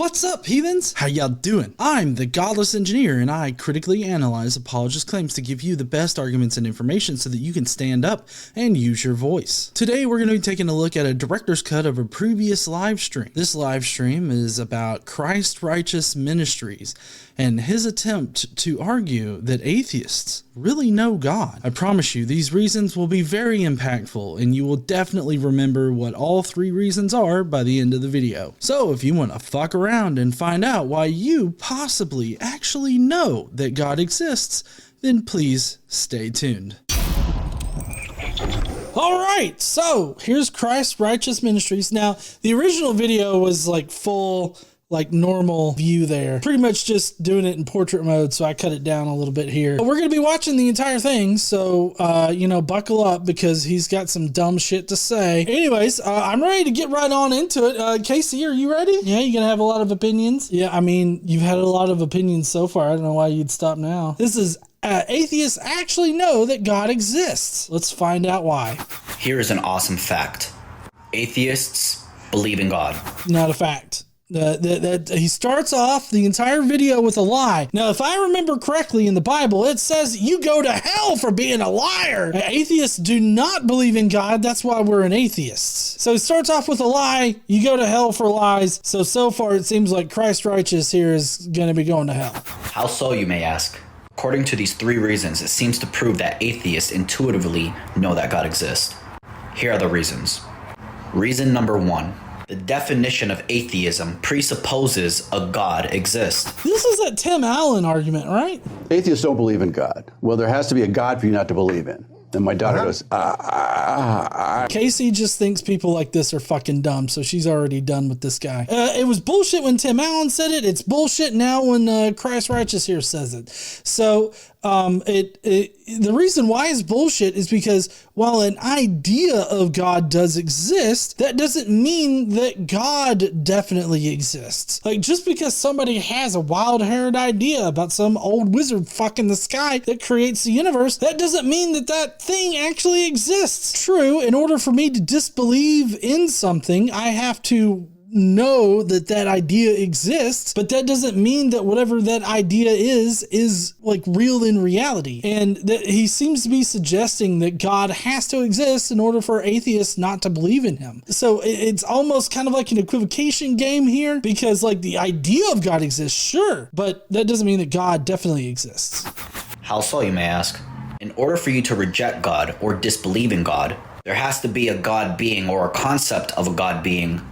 What's up, heathens? How y'all doing? I'm the Godless Engineer, and I critically analyze apologist claims to give you the best arguments and information so that you can stand up and use your voice. Today, we're going to be taking a look at a director's cut of a previous live stream. This live stream is about Christ Righteous Ministries and his attempt to argue that atheists really know God. I promise you, these reasons will be very impactful, and you will definitely remember what all three reasons are by the end of the video. So if you want to fuck around and find out why you possibly actually know that God exists, then please stay tuned. Alright, so here's Christ Righteous Ministries. Now, the original video was like full, like normal view there. Pretty much just doing it in portrait mode, so I cut it down a little bit here. But we're going to be watching the entire thing, so, buckle up because he's got some dumb shit to say. Anyways, I'm ready to get right on into it. Casey, are you ready? Yeah, you going to have a lot of opinions? Yeah, I mean, you've had a lot of opinions so far. I don't know why you'd stop now. This is atheists actually know that God exists. Let's find out why. Here is an awesome fact. Atheists believe in God. Not a fact. He starts off the entire video with a lie. Now, if I remember correctly in the Bible, it says you go to hell for being a liar. Atheists do not believe in God. That's why we're an atheists. So he starts off with a lie. You go to hell for lies. So far, it seems like Christ Righteous here is going to be going to hell. How so, you may ask? According to these three reasons, it seems to prove that atheists intuitively know that God exists. Here are the reasons. Reason number one. The definition of atheism presupposes a God exists. This is that Tim Allen argument, right? Atheists don't believe in God. Well, there has to be a God for you not to believe in. And my daughter goes, Casey just thinks people like this are fucking dumb, so she's already done with this guy. It was bullshit when Tim Allen said it. It's bullshit now when Christ Righteous here says it. So the reason why it's bullshit is because while an idea of God does exist, that doesn't mean that God definitely exists. Like, just because somebody has a wild-haired idea about some old wizard fucking the sky that creates the universe, that doesn't mean that that thing actually exists. True, in order for me to disbelieve in something, I have to know that that idea exists, but that doesn't mean that whatever that idea is like real in reality. And that he seems to be suggesting that God has to exist in order for atheists not to believe in him. So it's almost kind of like an equivocation game here, because like the idea of God exists, sure, but that doesn't mean that God definitely exists. How so, you may ask? In order for you to reject God or disbelieve in God, there has to be a God being or a concept of a God being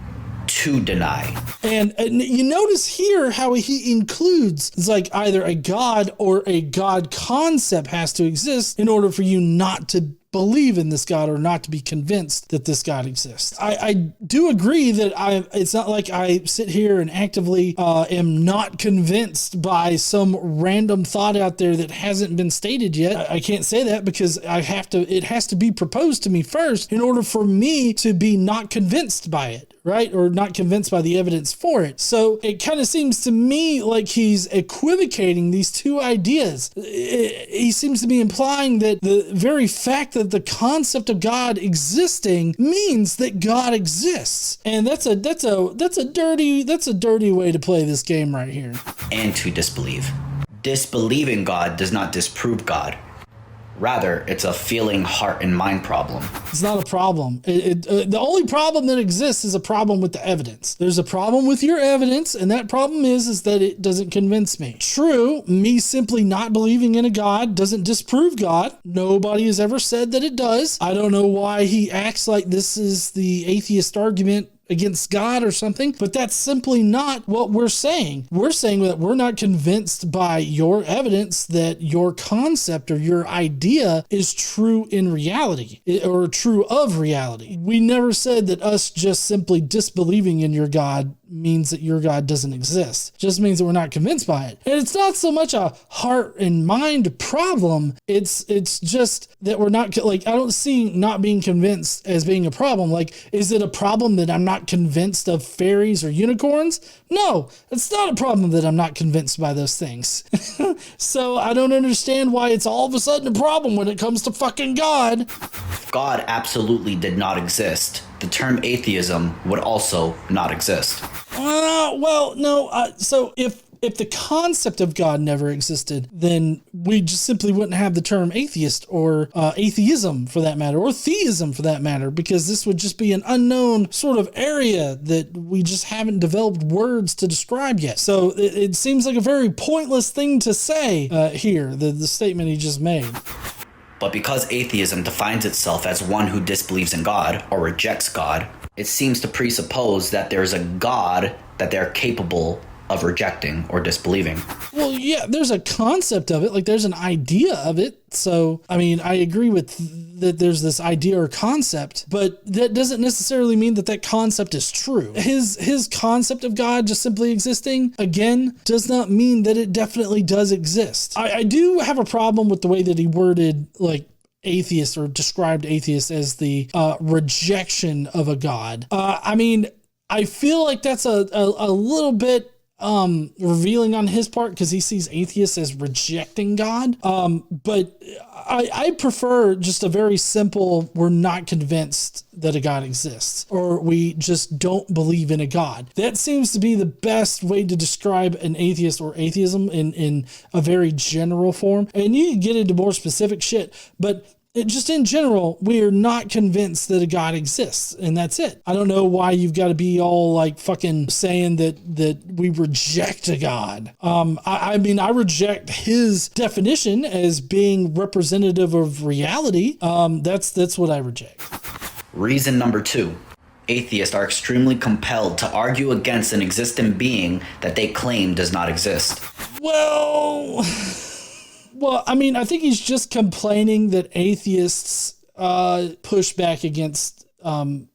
to deny. And you notice here how he includes, it's like either a God or a God concept has to exist in order for you not to believe in this God or not to be convinced that this God exists. I do agree that it's not like I sit here and actively am not convinced by some random thought out there that hasn't been stated yet. I can't say that because it has to be proposed to me first in order for me to be not convinced by it, right? Or not convinced by the evidence for it. So it kind of seems to me like he's equivocating these two ideas. He seems to be implying that the very fact that the concept of God existing means that God exists. And that's a dirty way to play this game right here. And to disbelieve. Disbelieving God does not disprove God. Rather, it's a feeling, heart, and mind problem. It's not a problem. The only problem that exists is a problem with the evidence. There's a problem with your evidence, and that problem is that it doesn't convince me. True, me simply not believing in a God doesn't disprove God. Nobody has ever said that it does. I don't know why he acts like this is the atheist argument against God or something, but that's simply not what we're saying. We're saying that we're not convinced by your evidence that your concept or your idea is true in reality or true of reality. We never said that us just simply disbelieving in your God means that your God doesn't exist. It just means that we're not convinced by it. And it's not so much a heart and mind problem. It's just that we're not, like, I don't see not being convinced as being a problem. Like, is it a problem that I'm not convinced of fairies or unicorns? No, it's not a problem that I'm not convinced by those things. So I don't understand why it's all of a sudden a problem when it comes to fucking God. God absolutely did not exist. The term atheism would also not exist. Well, no. So if the concept of God never existed, then we just simply wouldn't have the term atheist or atheism for that matter, or theism for that matter, because this would just be an unknown sort of area that we just haven't developed words to describe yet. So it seems like a very pointless thing to say here, the statement he just made. But because atheism defines itself as one who disbelieves in God or rejects God, it seems to presuppose that there's a God that they're capable of rejecting or disbelieving. Well, yeah, there's a concept of it, like there's an idea of it. So, I mean, I agree with that there's this idea or concept, but that doesn't necessarily mean that that concept is true. His concept of God just simply existing, again, does not mean that it definitely does exist. I do have a problem with the way that he worded, like, atheist or described atheist as the rejection of a God. I mean, I feel like that's a little bit revealing on his part, because he sees atheists as rejecting God. But I prefer just a very simple, we're not convinced that a God exists, or we just don't believe in a God. That seems to be the best way to describe an atheist or atheism in a very general form. And you can get into more specific shit, but just in general, we are not convinced that a God exists, and that's it. I don't know why you've got to be all like fucking saying that we reject a God. I mean, I reject his definition as being representative of reality. That's what I reject. Reason number 2. Atheists are extremely compelled to argue against an existing being that they claim does not exist. Well, I mean, I think he's just complaining that atheists push back against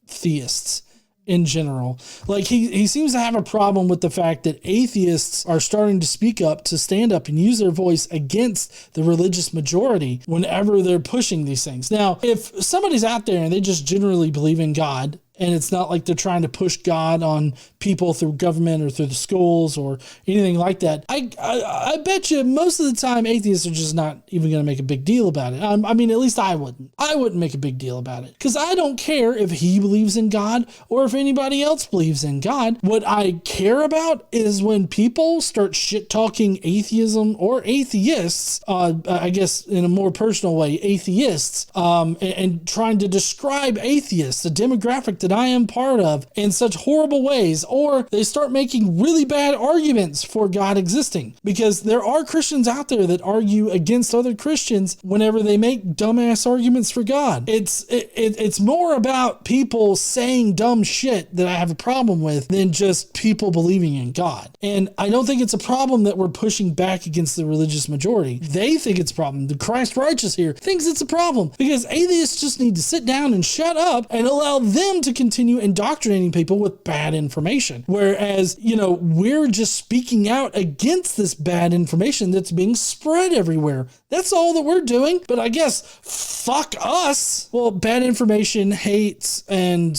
theists in general. Like, he seems to have a problem with the fact that atheists are starting to speak up, to stand up and use their voice against the religious majority whenever they're pushing these things. Now, if somebody's out there and they just generally believe in God, and it's not like they're trying to push God on people through government or through the schools or anything like that, I bet you most of the time atheists are just not even going to make a big deal about it. I mean, at least I wouldn't. I wouldn't make a big deal about it, because I don't care if he believes in God or if anybody else believes in God. What I care about is when people start shit-talking atheism or atheists, I guess in a more personal way, atheists, and trying to describe atheists, the demographic that I am part of, in such horrible ways, or they start making really bad arguments for God existing, because there are Christians out there that argue against other Christians whenever they make dumbass arguments for God. It's more about people saying dumb shit that I have a problem with than just people believing in God. And I don't think it's a problem that we're pushing back against the religious majority. They think it's a problem. The Christ Righteous here thinks it's a problem, because atheists just need to sit down and shut up and allow them to continue indoctrinating people with bad information. Whereas, we're just speaking out against this bad information that's being spread everywhere. That's all that we're doing. But I guess, fuck us. Well, bad information, hate, and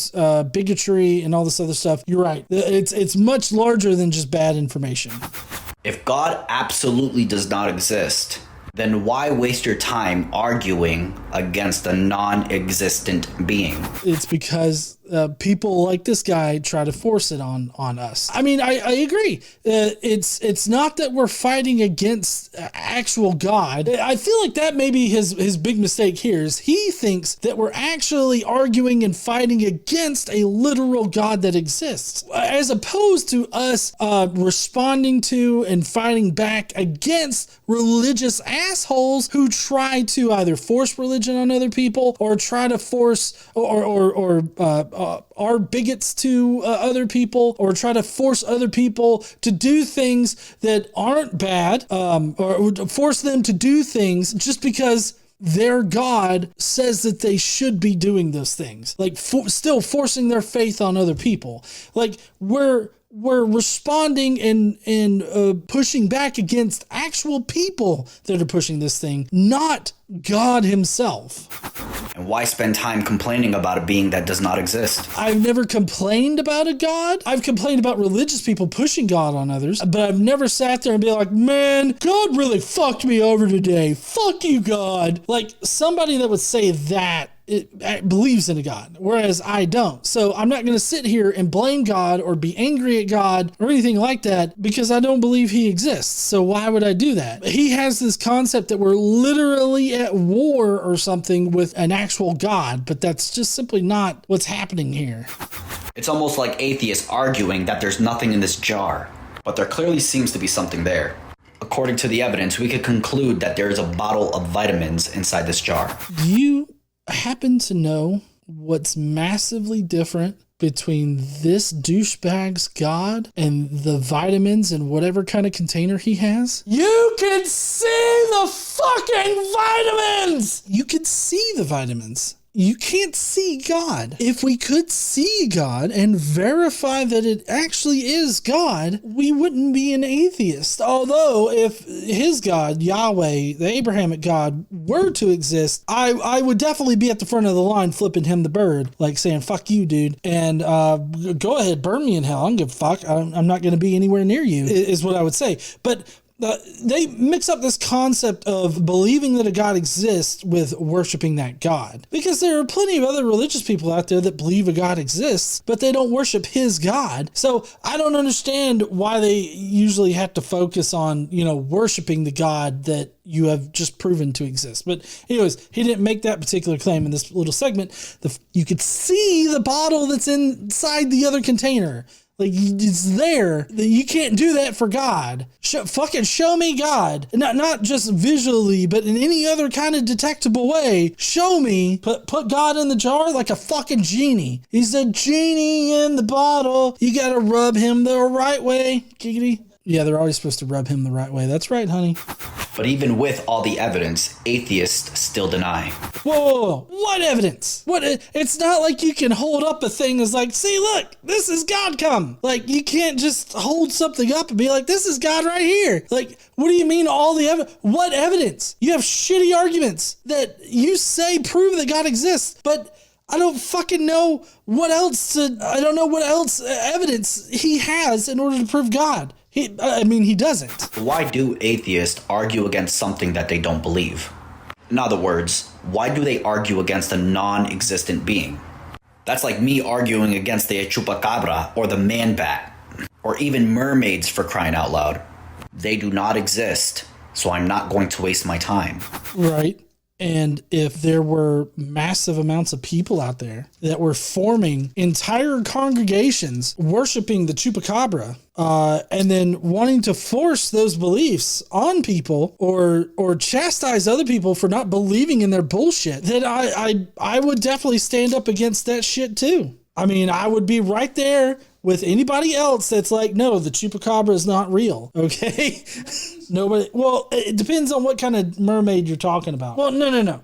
bigotry, and all this other stuff. You're right. It's much larger than just bad information. If God absolutely does not exist, then why waste your time arguing against a non-existent being? It's because people like this guy try to force it on us. I mean, I agree. It's not that we're fighting against actual God. I feel like that may be his big mistake here, is he thinks that we're actually arguing and fighting against a literal God that exists, as opposed to us responding to and fighting back against religious assholes who try to either force religion on other people, or try to force or are bigots to other people, or try to force other people to do things that aren't bad, or force them to do things just because their God says that they should be doing those things. Like, still forcing their faith on other people. Like, we're responding and pushing back against actual people that are pushing this thing, not God himself. And why spend time complaining about a being that does not exist? I've never complained about a God. I've complained about religious people pushing God on others, but I've never sat there and be like, man, God really fucked me over today. Fuck you, God. Like, somebody that would say that believes in a God, whereas I don't. So I'm not going to sit here and blame God or be angry at God or anything like that because I don't believe he exists. So why would I do that? He has this concept that we're literally at war or something with an actual God, but that's just simply not what's happening here. It's almost like atheists arguing that there's nothing in this jar, but there clearly seems to be something there. According to the evidence, we could conclude that there is a bottle of vitamins inside this jar. Do you happen to know what's massively different between this douchebag's God and the vitamins in whatever kind of container he has? You can see the fucking vitamins! You can see the vitamins. You can't see God. If we could see God and verify that it actually is God, we wouldn't be an atheist. Although if his God, Yahweh, the Abrahamic God, were to exist, I would definitely be at the front of the line flipping him the bird, like saying, fuck you, dude. And go ahead, burn me in hell. I don't give a fuck. I'm not going to be anywhere near you, is what I would say. But they mix up this concept of believing that a God exists with worshiping that God. Because there are plenty of other religious people out there that believe a God exists, but they don't worship his God. So I don't understand why they usually have to focus on, worshiping the God that you have just proven to exist. But anyways, he didn't make that particular claim in this little segment. You could see the bottle that's inside the other container. Like, it's there. You can't do that for God. Fucking show me God. Not just visually, but in any other kind of detectable way. Show me. Put God in the jar like a fucking genie. He's a genie in the bottle. You gotta rub him the right way. Giggity. Yeah, they're always supposed to rub him the right way. That's right, honey. But even with all the evidence, atheists still deny. Whoa. What evidence? It's not like you can hold up a thing as like, see, look, this is God come. Like, you can't just hold something up and be like, this is God right here. Like, what do you mean all the evidence? What evidence? You have shitty arguments that you say prove that God exists, but I don't fucking know what else evidence he has in order to prove God. He doesn't. Why do atheists argue against something that they don't believe? In other words, why do they argue against a non-existent being? That's like me arguing against the chupacabra or the man bat, or even mermaids, for crying out loud. They do not exist, so I'm not going to waste my time. Right. And if there were massive amounts of people out there that were forming entire congregations worshiping the chupacabra, and then wanting to force those beliefs on people or chastise other people for not believing in their bullshit, then I would definitely stand up against that shit too. I mean, I would be right there with anybody else that's like, no, the chupacabra is not real. Okay. Nobody. Well, it depends on what kind of mermaid you're talking about. Well, no.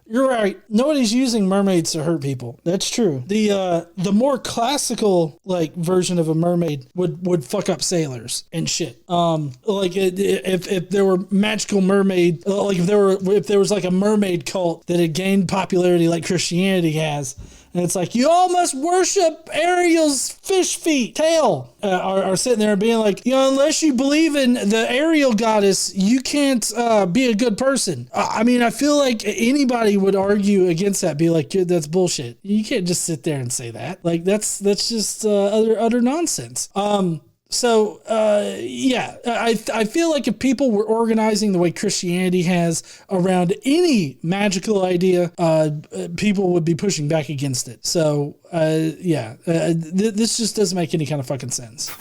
You're right. Nobody's using mermaids to hurt people. That's true. The more classical version of a mermaid would fuck up sailors and shit. If there were magical mermaid, if there was like a mermaid cult that had gained popularity like Christianity has. And it's like, you all must worship Ariel's fish feet tail, are sitting there being like, unless you believe in the Ariel goddess, you can't be a good person. I feel like anybody would argue against that, be like, dude, that's bullshit. You can't just sit there and say that. Like, that's just utter nonsense. I feel like if people were organizing the way Christianity has around any magical idea, people would be pushing back against it. So, this just doesn't make any kind of fucking sense.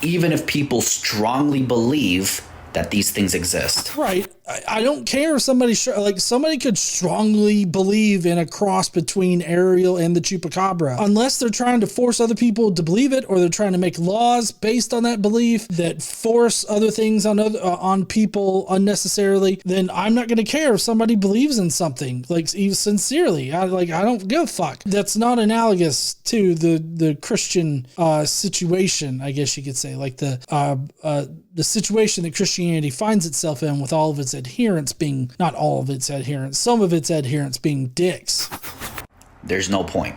Even if people strongly believe that these things exist. Right. I don't care if somebody could strongly believe in a cross between Ariel and the chupacabra, unless they're trying to force other people to believe it, or they're trying to make laws based on that belief that force other things on people unnecessarily. Then I'm not going to care if somebody believes in something even sincerely. I don't give a fuck. That's not analogous to the Christian situation, I guess you could say, like the situation that Christianity finds itself in, with all of its adherents being, not all of its adherents, some of its adherents being dicks. There's no point.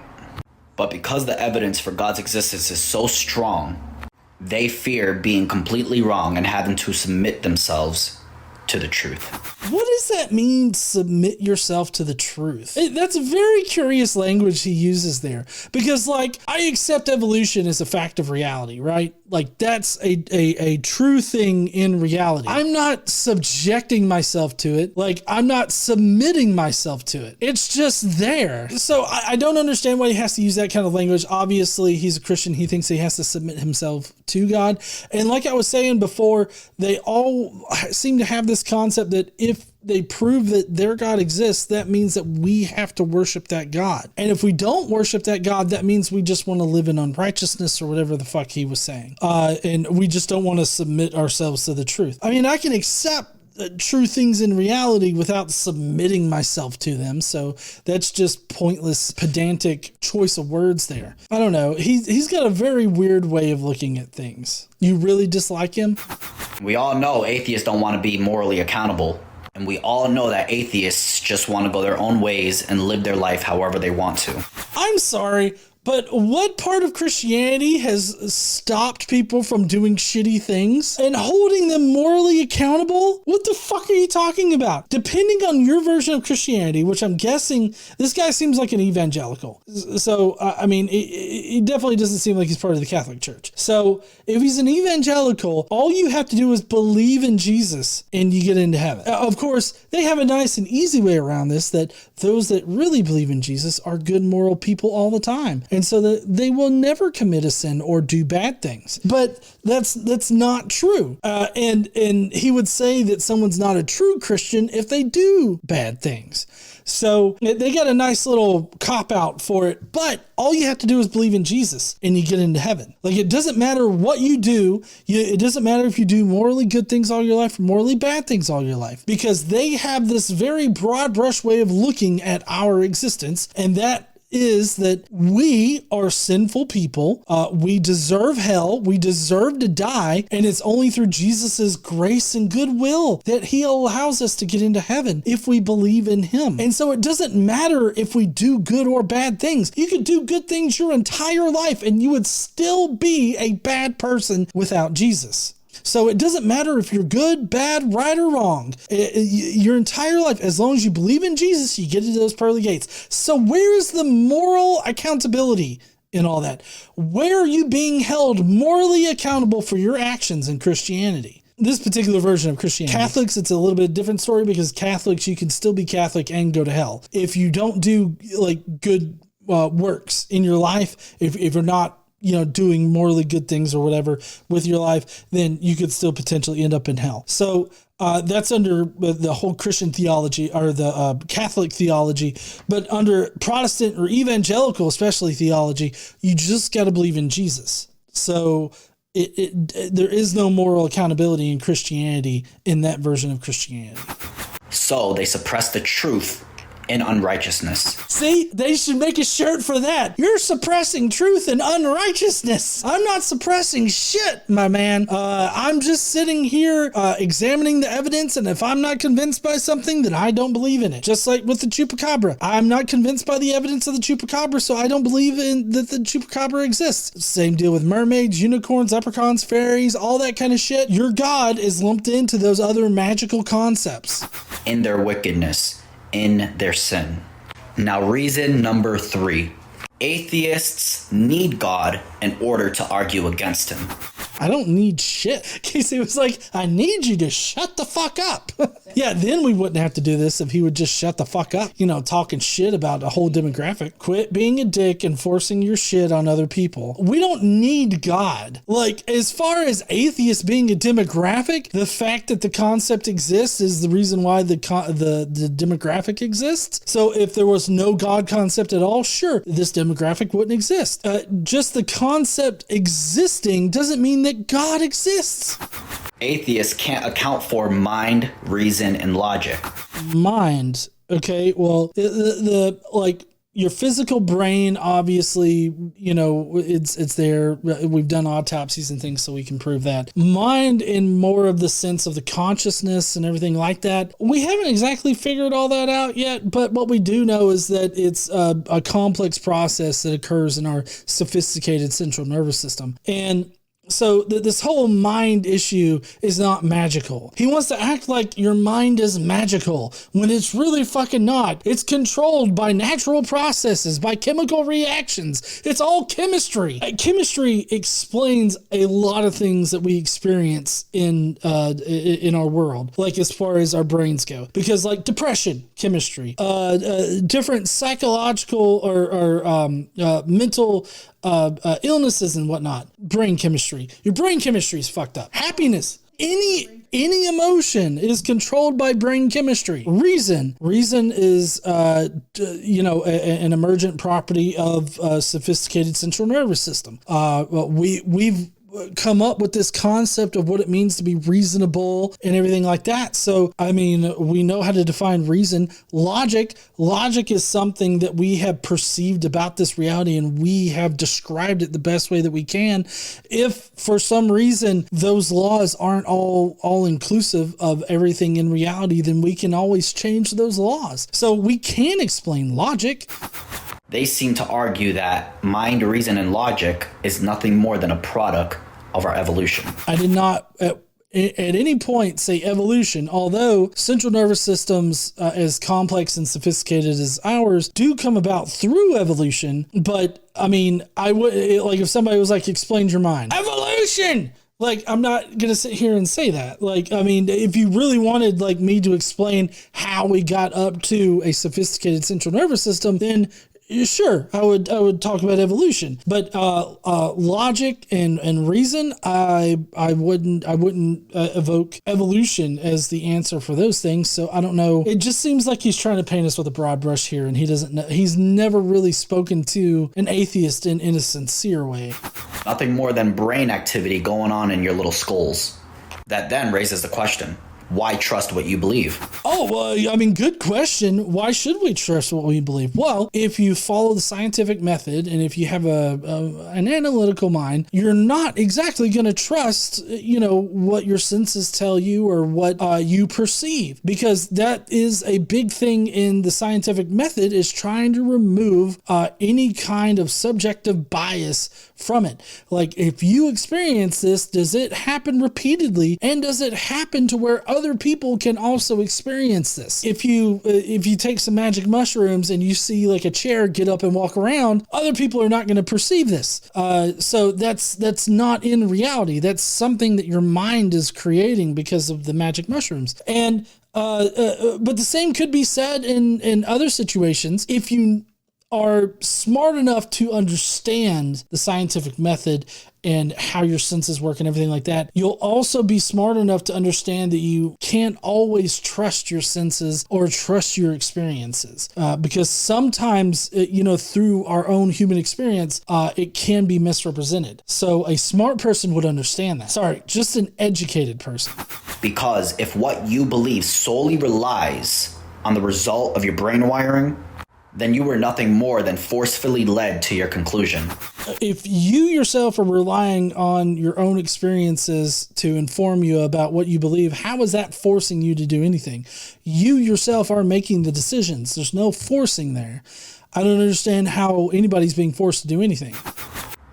But because the evidence for God's existence is so strong, they fear being completely wrong and having to submit themselves to the truth. What does that mean, submit yourself to the truth? That's very curious language he uses there. Because, like, I accept evolution as a fact of reality, right? Like, that's a true thing in reality. I'm not subjecting myself to it. Like, I'm not submitting myself to it. It's just there. So I don't understand why he has to use that kind of language. Obviously, he's a Christian. He thinks he has to submit himself to God. And like I was saying before, they all seem to have this concept that if they prove that their God exists, that means that we have to worship that God. And if we don't worship that God, that means we just want to live in unrighteousness or whatever the fuck he was saying. And we just don't want to submit ourselves to the truth. I mean, I can accept true things in reality without submitting myself to them. So that's just pointless, pedantic choice of words there. I don't know. He's got a very weird way of looking at things. You really dislike him? We all know atheists don't want to be morally accountable. And we all know that atheists just want to go their own ways and live their life however they want to. I'm sorry, but what part of Christianity has stopped people from doing shitty things and holding them morally accountable? What the fuck are you talking about? Depending on your version of Christianity, which I'm guessing this guy seems like an evangelical. So, I mean, he definitely doesn't seem like he's part of the Catholic Church. So if he's an evangelical, all you have to do is believe in Jesus and you get into heaven. Of course, they have a nice and easy way around this, that those that really believe in Jesus are good moral people all the time. And so that they will never commit a sin or do bad things. But that's not true. And he would say that someone's not a true Christian if they do bad things. So they got a nice little cop out for it. But all you have to do is believe in Jesus and you get into heaven. Like, it doesn't matter what you do. It doesn't matter if you do morally good things all your life or morally bad things all your life, because they have this very broad brush way of looking at our existence. And that is that we are sinful people. We deserve hell. We deserve to die. And it's only through Jesus's grace and goodwill that he allows us to get into heaven if we believe in him. And so it doesn't matter if we do good or bad things. You could do good things your entire life and you would still be a bad person without Jesus. So it doesn't matter if you're good, bad, right, or wrong. Your entire life, as long as you believe in Jesus, you get into those pearly gates. So where is the moral accountability in all that? Where are you being held morally accountable for your actions in Christianity? This particular version of Christianity. Catholics, it's a little bit different story, because Catholics, you can still be Catholic and go to hell. If you don't do like good works in your life, if you're not doing morally good things or whatever with your life, then you could still potentially end up in hell. So that's under the whole Christian theology, or the Catholic theology. But under Protestant or evangelical, especially theology, you just got to believe in Jesus. So there is no moral accountability in Christianity, in that version of Christianity. So they suppress the truth in unrighteousness. See, they should make a shirt for that. You're suppressing truth and unrighteousness. I'm not suppressing shit, my man. I'm just sitting here examining the evidence, and if I'm not convinced by something, then I don't believe in it. Just like with the chupacabra. I'm not convinced by the evidence of the chupacabra, so I don't believe in that the chupacabra exists. Same deal with mermaids, unicorns, leprechauns, fairies, all that kind of shit. Your God is lumped into those other magical concepts. In their wickedness, in their sin. Now, reason number 3. Atheists need God in order to argue against him. I don't need shit. Casey was like, I need you to shut the fuck up. Yeah, then we wouldn't have to do this if he would just shut the fuck up, talking shit about a whole demographic. Quit being a dick and forcing your shit on other people. We don't need God. Like, as far as atheists being a demographic, the fact that the concept exists is the reason why the demographic exists. So if there was no God concept at all, sure, this demographic wouldn't exist. Just the concept existing doesn't mean that God exists. Atheists can't account for mind, reason, and logic. Mind. Okay, well, the your physical brain, obviously, it's there. We've done autopsies and things, so we can prove that. Mind, in more of the sense of the consciousness and everything like that, we haven't exactly figured all that out yet, but what we do know is that it's a complex process that occurs in our sophisticated central nervous system. And So this whole mind issue is not magical. He wants to act like your mind is magical when it's really fucking not. It's controlled by natural processes, by chemical reactions. It's all chemistry. Chemistry explains a lot of things that we experience in our world, like as far as our brains go. Because like depression, chemistry, different psychological or mental illnesses and whatnot, brain chemistry. Your brain chemistry is fucked up. Happiness, any emotion is controlled by brain chemistry. Reason is an emergent property of a sophisticated central nervous system. We've come up with this concept of what it means to be reasonable and everything like that. So, I mean, we know how to define reason. Logic is something that we have perceived about this reality, and we have described it the best way that we can. If for some reason those laws aren't all inclusive of everything in reality, then we can always change those laws. So we can explain logic. They seem to argue that mind, reason, and logic is nothing more than a product of our evolution. I did not at any point say evolution, although central nervous systems as complex and sophisticated as ours do come about through evolution. But I mean, I would like if somebody was like, explain your mind. Evolution! Like, I'm not going to sit here and say that. Like, I mean, if you really wanted like me to explain how we got up to a sophisticated central nervous system, then sure, I would talk about evolution, but logic and reason, I wouldn't evoke evolution as the answer for those things. So I don't know. It just seems like he's trying to paint us with a broad brush here, and he doesn't know. He's never really spoken to an atheist in a sincere way. Nothing more than brain activity going on in your little skulls. That then raises the question: why trust what you believe? Oh, well, I mean, good question. Why should we trust what we believe? Well, if you follow the scientific method and if you have an analytical mind, you're not exactly going to trust, what your senses tell you or what you perceive, because that is a big thing in the scientific method, is trying to remove any kind of subjective bias from it. Like, if you experience this, does it happen repeatedly? And does it happen to where other people can also experience this? If you take some magic mushrooms and you see like a chair get up and walk around, other people are not going to perceive this. So that's not in reality. That's something that your mind is creating because of the magic mushrooms. And but the same could be said in other situations. If you are smart enough to understand the scientific method and how your senses work and everything like that, you'll also be smart enough to understand that you can't always trust your senses or trust your experiences, because sometimes, through our own human experience, it can be misrepresented. So a smart person would understand that. Sorry, just an educated person. Because if what you believe solely relies on the result of your brain wiring, then you were nothing more than forcefully led to your conclusion. If you yourself are relying on your own experiences to inform you about what you believe, how is that forcing you to do anything? You yourself are making the decisions. There's no forcing there. I don't understand how anybody's being forced to do anything.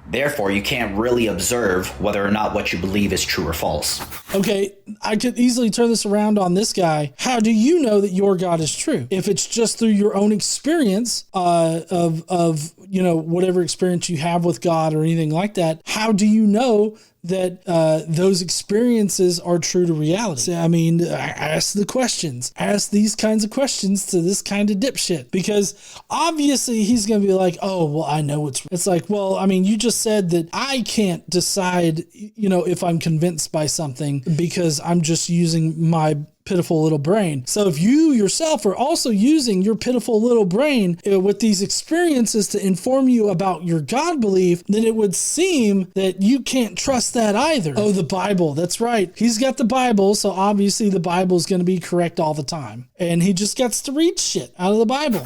Therefore, you can't really observe whether or not what you believe is true or false. Okay, I could easily turn this around on this guy. How do you know that your God is true? If it's just through your own experience of whatever experience you have with God or anything like that, how do you know that those experiences are true to reality? I mean, ask the questions. Ask these kinds of questions to this kind of dipshit, because obviously he's going to be like, oh, well, I know it's like, well, I mean, you just said that I can't decide, if I'm convinced by something because I'm just using my pitiful little brain. So if you yourself are also using your pitiful little brain with these experiences to inform you about your God belief, then it would seem that you can't trust that either. Oh, the Bible. That's right. He's got the Bible, so obviously the Bible is going to be correct all the time. And he just gets to read shit out of the Bible.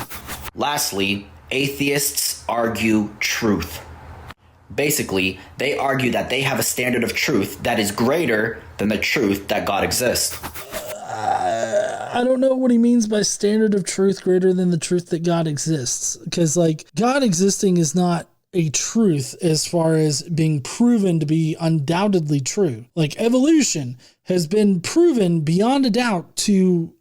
Lastly, atheists argue truth. Basically, they argue that they have a standard of truth that is greater than the truth that God exists. I don't know what he means by standard of truth greater than the truth that God exists. Because, God existing is not a truth as far as being proven to be undoubtedly true. Like evolution has been proven beyond a doubt to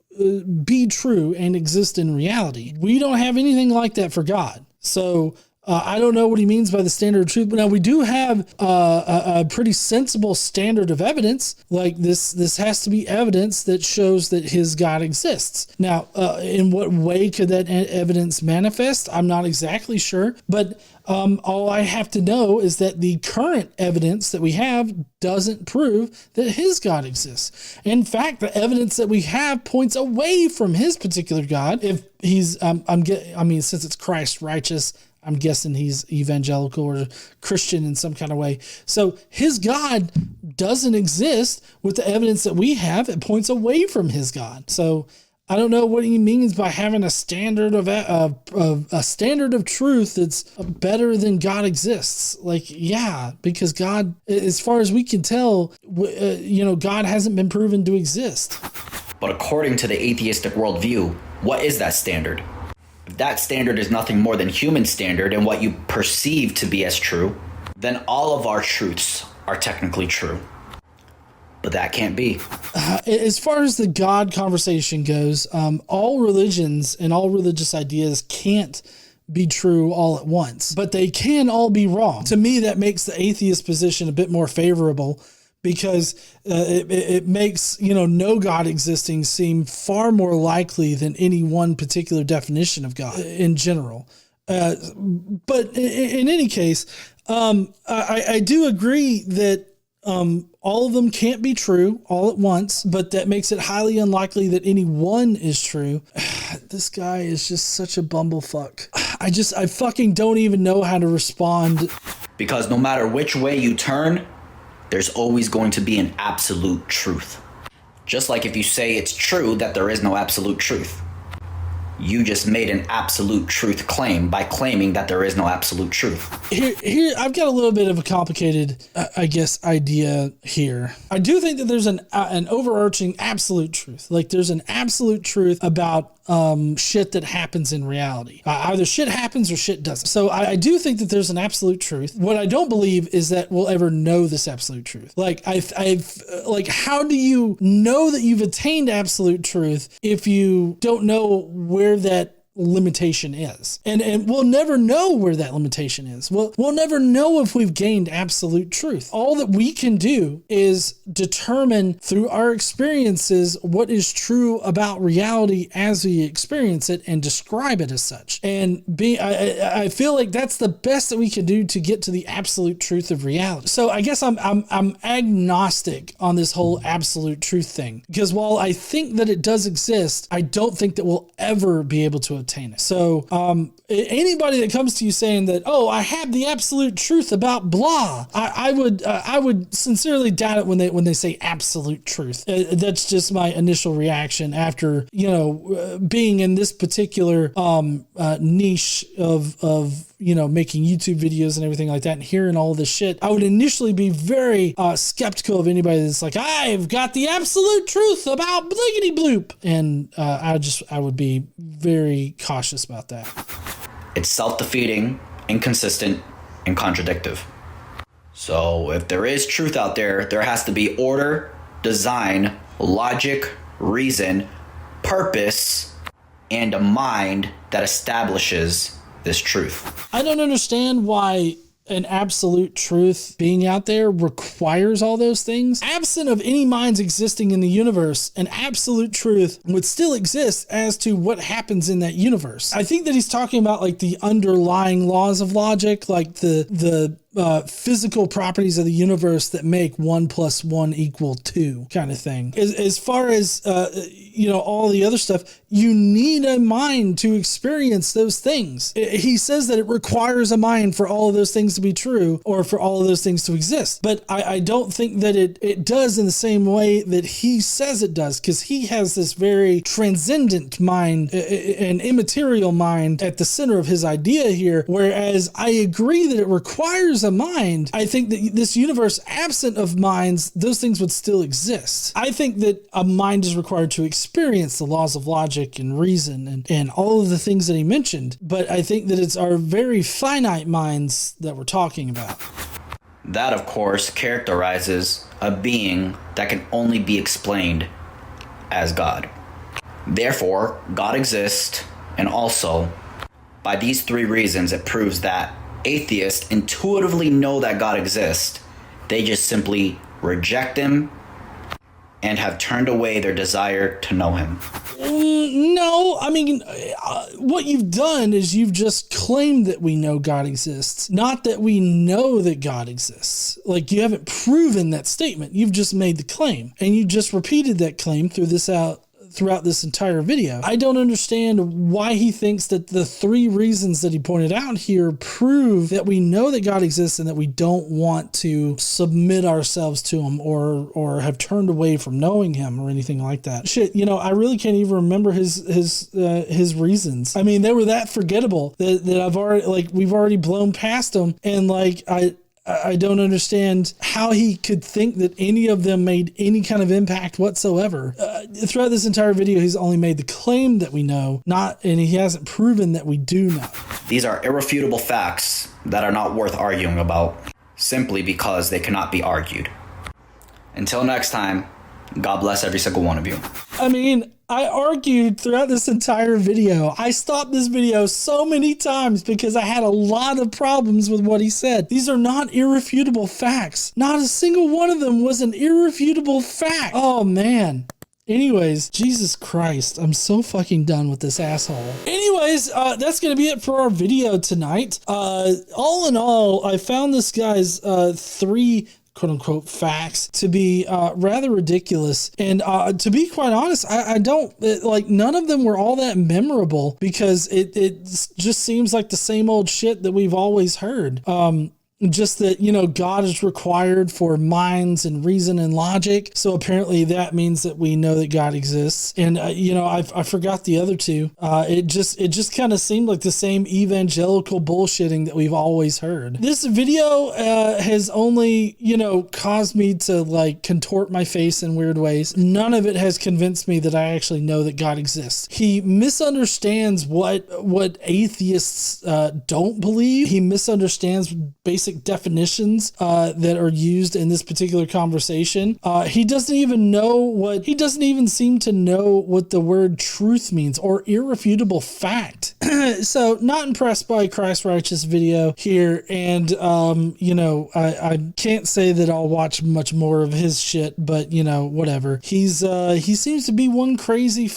be true and exist in reality. We don't have anything like that for God. So I don't know what he means by the standard of truth, but now we do have a pretty sensible standard of evidence. Like this has to be evidence that shows that his God exists. Now, in what way could that evidence manifest? I'm not exactly sure, but all I have to know is that the current evidence that we have doesn't prove that his God exists. In fact, the evidence that we have points away from his particular God. If he's, since it's Christ Righteous, I'm guessing he's evangelical or Christian in some kind of way. So his God doesn't exist with the evidence that we have. It points away from his God. So I don't know what he means by having a standard of a standard of truth that's better than God exists. Like, yeah, because God, as far as we can tell, God hasn't been proven to exist. But according to the atheistic worldview, what is that standard? If that standard is nothing more than human standard and what you perceive to be as true, then all of our truths are technically true. But that can't be. As far as the God conversation goes, all religions and all religious ideas can't be true all at once, but they can all be wrong. To me, that makes the atheist position a bit more favorable, because it makes, no God existing seem far more likely than any one particular definition of God in general. But in any case, I do agree that all of them can't be true all at once, but that makes it highly unlikely that any one is true. This guy is just such a bumblefuck. I fucking don't even know how to respond. Because no matter which way you turn, there's always going to be an absolute truth. Just like if you say it's true that there is no absolute truth. You just made an absolute truth claim by claiming that there is no absolute truth. Here, I've got a little bit of a complicated, idea here. I do think that there's an overarching absolute truth. Like there's an absolute truth about shit that happens in reality. Either shit happens or shit doesn't. So I do think that there's an absolute truth. What I don't believe is that we'll ever know this absolute truth. Like how do you know that you've attained absolute truth if you don't know where that limitation is? And we'll never know where that limitation is. We'll never know if we've gained absolute truth. All that we can do is determine through our experiences what is true about reality as we experience it and describe it as such. And I feel like that's the best that we can do to get to the absolute truth of reality. So I guess I'm agnostic on this whole absolute truth thing, because while I think that it does exist, I don't think that we'll ever be able to attain it. So anybody that comes to you saying that, oh, I have the absolute truth about blah, I would sincerely doubt it when they say absolute truth. That's just my initial reaction after being in this particular niche of making YouTube videos and everything like that, and hearing all this shit. I would initially be very skeptical of anybody that's like, I've got the absolute truth about bliggity bloop, and I would be very cautious about that. It's self-defeating, inconsistent, and contradictive. So if there is truth out there, there has to be order, design, logic, reason, purpose, and a mind that establishes this truth. I don't understand why an absolute truth being out there requires all those things. Absent of any minds existing in the universe, an absolute truth would still exist as to what happens in that universe. I think that he's talking about like the underlying laws of logic, like the physical properties of the universe that make 1 + 1 = 2 kind of thing. As far as, all the other stuff, you need a mind to experience those things. He says that it requires a mind for all of those things to be true or for all of those things to exist. But I don't think that it does in the same way that he says it does, because he has this very transcendent mind, an immaterial mind at the center of his idea here. Whereas I agree that it requires there's a mind, I think that this universe, absent of minds, those things would still exist. I think that a mind is required to experience the laws of logic and reason and all of the things that he mentioned. But I think that it's our very finite minds that we're talking about. That, of course, characterizes a being that can only be explained as God. Therefore, God exists, and also, by these three reasons, it proves that atheists intuitively know that God exists. They just simply reject him and have turned away their desire to know him. No, I mean, what you've done is you've just claimed that we know God exists, not that we know that God exists. Like, you haven't proven that statement. You've just made the claim, and you just repeated that claim throughout this entire video. I don't understand why he thinks that the three reasons that he pointed out here prove that we know that God exists and that we don't want to submit ourselves to him or have turned away from knowing him or anything like that. Shit, I really can't even remember his reasons. I mean, they were that forgettable that we've already blown past them, and I don't understand how he could think that any of them made any kind of impact whatsoever. Throughout this entire video, he's only made the claim that we know, and he hasn't proven that we do know. These are irrefutable facts that are not worth arguing about, simply because they cannot be argued. Until next time, God bless every single one of you. I mean, I argued throughout this entire video. I stopped this video so many times because I had a lot of problems with what he said. These are not irrefutable facts. Not a single one of them was an irrefutable fact. Oh, man. Anyways, Jesus Christ, I'm so fucking done with this asshole. Anyways, that's going to be it for our video tonight. All in all, I found this guy's three quote-unquote facts to be rather ridiculous, and to be quite honest, I don't none of them were all that memorable because it just seems like the same old shit that we've always heard. Just that, God is required for minds and reason and logic. So apparently that means that we know that God exists. And, I forgot the other two. It just kind of seemed like the same evangelical bullshitting that we've always heard. This video has only, caused me to contort my face in weird ways. None of it has convinced me that I actually know that God exists. He misunderstands what atheists don't believe. He misunderstands basic definitions that are used in this particular conversation. He doesn't even seem to know what the word truth means or irrefutable fact. So not impressed by Christ Righteous video here. And, I can't say that I'll watch much more of his shit, but whatever. He seems to be one crazy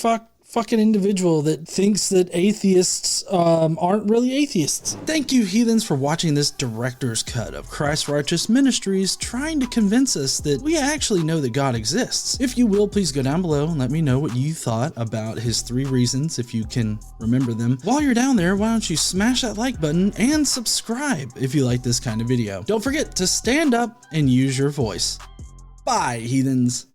fucking individual that thinks that atheists aren't really atheists. Thank you, heathens, for watching this director's cut of Christ Righteous Ministries trying to convince us that we actually know that God exists. If you will, please go down below and let me know what you thought about his three reasons, if you can remember them. While you're down there, why don't you smash that like button and subscribe if you like this kind of video. Don't forget to stand up and use your voice. Bye, heathens.